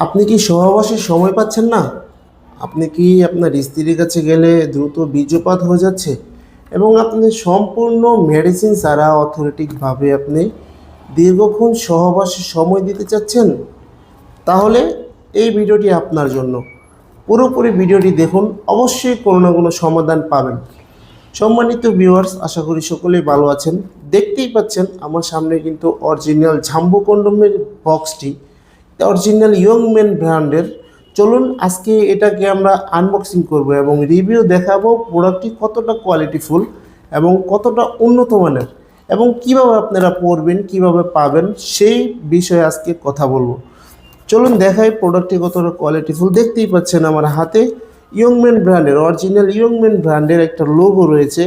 আপনি কি সহবাসের সময় পাচ্ছেন না? আপনি কি আপনার স্ত্রীর কাছে গেলে দ্রুত বীর্যপাত হয়ে যাচ্ছে এবং আপনি সম্পূর্ণ মেডিসিন ছাড়া অথরিটিকভাবে আপনি দীর্ঘক্ষণ সহবাসে সময় দিতে চাচ্ছেন? তাহলে এই ভিডিওটি আপনার জন্য। পুরোপুরি ভিডিওটি দেখুন, অবশ্যই কোনো না কোনো সমাধান পাবেন। সম্মানিত ভিউয়ার্স, আশা করি সকলেই ভালো আছেন। দেখতেই পাচ্ছেন আমার সামনে কিন্তু অরিজিনাল ঝাম্বো কন্ডোমের বক্সটি, অরিজিনাল ইয়ং মেন ব্র্যান্ডের। চলুন আজকে এটাকে আমরা আনবক্সিং করব এবং রিভিউ দেখাবো প্রোডাক্টটি কতটা কোয়ালিটিফুল এবং কতটা উন্নত মানের এবং কিভাবে আপনারা পরবেন, কিভাবে পাবেন সেই বিষয়ে আজকে কথা বলবো। চলুন দেখাই প্রোডাক্টটি কতটা কোয়ালিটিফুল। দেখতেই পাচ্ছেন আমার হাতে ইয়ংম্যান ব্র্যান্ডের, অরিজিনাল ইয়ংম্যান ব্র্যান্ডের একটা লোগো রয়েছে।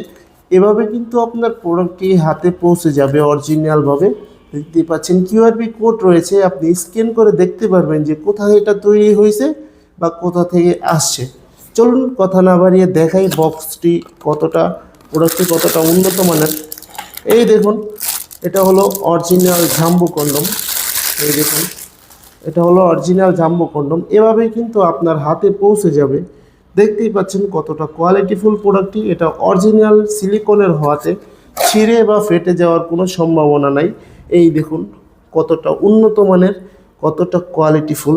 এভাবে কিন্তু আপনার প্রোডাক্টটি হাতে পৌঁছে যাবে অরিজিনালভাবে। দেখতেই পাচ্ছেন কিউআরপি কোড রয়েছে, আপনি স্ক্যান করে দেখতে পারবেন যে কোথায় এটা তৈরি হয়েছে বা কোথা থেকে আসছে। চলুন কথা না বাড়িয়ে দেখাই বক্সটি কতটা, প্রোডাক্টটি কতটা উন্নত মানের। এই দেখুন, এটা হলো অরিজিনাল ঝাম্বো কন্ডম। এই দেখুন, এটা হলো অরিজিনাল জাম্বো কন্ডম। এভাবেই কিন্তু আপনার হাতে পৌঁছে যাবে। দেখতেই পাচ্ছেন কতটা কোয়ালিটিফুল প্রোডাক্টটি। এটা অরিজিনাল সিলিকনের হওয়াতে ছিঁড়ে বা ফেটে যাওয়ার কোনো সম্ভাবনা নাই। এই দেখুন কতটা উন্নত মানের, কতটা কোয়ালিটিফুল।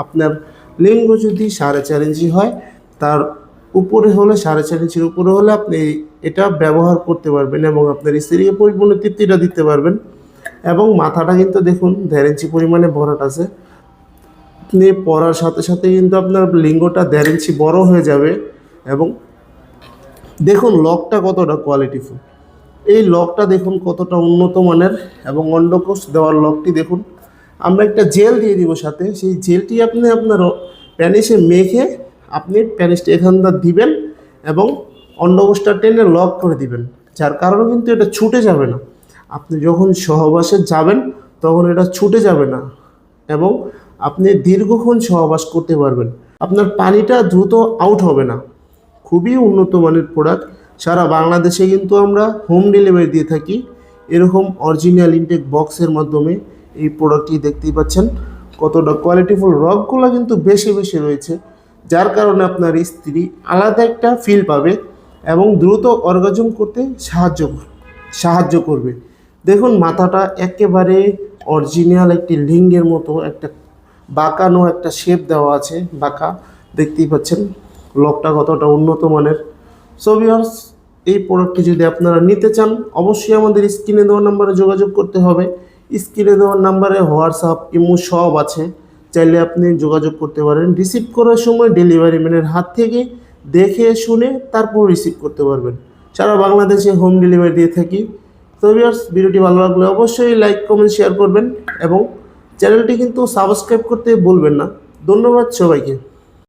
আপনার লিঙ্গ যদি 4.5 ইঞ্চি হয়, তার উপরে হলে 4.5 ইঞ্চির উপরে হলে আপনি এটা ব্যবহার করতে পারবেন এবং আপনার স্ত্রীকে পরিপূর্ণ তৃপ্তিটা দিতে পারবেন। এবং মাথাটা কিন্তু দেখুন 1.5 ইঞ্চি পরিমাণে ভরাট আছে। আপনি পরার সাথে সাথে কিন্তু আপনার লিঙ্গটা 1.5 ইঞ্চি বড় হয়ে যাবে। এবং দেখুন লকটা কতটা কোয়ালিটিফুল, এই লকটা দেখুন কতটা উন্নত মানের এবং অন্ডকোষ দেওয়ার লকটি দেখুন। আমরা একটা জেল দিয়ে দিব সাথে, সেই জেলটি আপনি আপনার প্যানিসে মেখে আপনি প্যানিসটা এখানটা দিবেন এবং অন্ডকোষটা টেনে লক করে দিবেন, যার কারণে কিন্তু এটা ছুটে যাবে না। আপনি যখন সহবাসে যাবেন তখন এটা ছুটে যাবে না এবং আপনি দীর্ঘক্ষণ সহবাস করতে পারবেন। আপনার পানিটা দ্রুত আউট হবে না। খুবই উন্নত মানের প্রোডাক্ট। সারা বাংলাদেশে কিন্তু আমরা হোম ডেলিভারি দিয়ে থাকি এরকম অরিজিনাল ইনটেক বক্সের মাধ্যমে। এই প্রোডাক্টটি দেখতেই পাচ্ছেন কতটা কোয়ালিটিফুল। রকগুলো কিন্তু বেশি বেশি রয়েছে, যার কারণে আপনার স্ত্রী আলাদা একটা ফিল পাবে এবং দ্রুত অর্গাজম করতে সাহায্য করবে। দেখুন মাথাটা একেবারে অরিজিনাল একটি লিঙ্গের মতো একটা বাঁকানো একটা শেপ দেওয়া আছে, বাঁকা। দেখতেই পাচ্ছেন লকটা কতটা উন্নত মানের। সো ভিউয়ার্স, এই প্রোডাক্টটি যদি আপনারা নিতে চান অবশ্যই আমাদের স্ক্রিনে দেওয়া নাম্বারে যোগাযোগ করতে হবে। স্ক্রিনে দেওয়ার নাম্বারে হোয়াটসঅ্যাপ, ইমো সব আছে, চাইলে আপনি যোগাযোগ করতে পারেন। রিসিভ করার সময় ডেলিভারি ম্যানের হাত থেকে দেখে শুনে তারপর রিসিভ করতে পারবেন। সারা বাংলাদেশে হোম ডেলিভারি দিয়ে থাকি। তো ভিউয়ার্স, ভিডিওটি ভালো লাগলে অবশ্যই লাইক, কমেন্ট, শেয়ার করবেন এবং চ্যানেলটি কিন্তু সাবস্ক্রাইব করতে ভুলবেন না। ধন্যবাদ সবাইকে।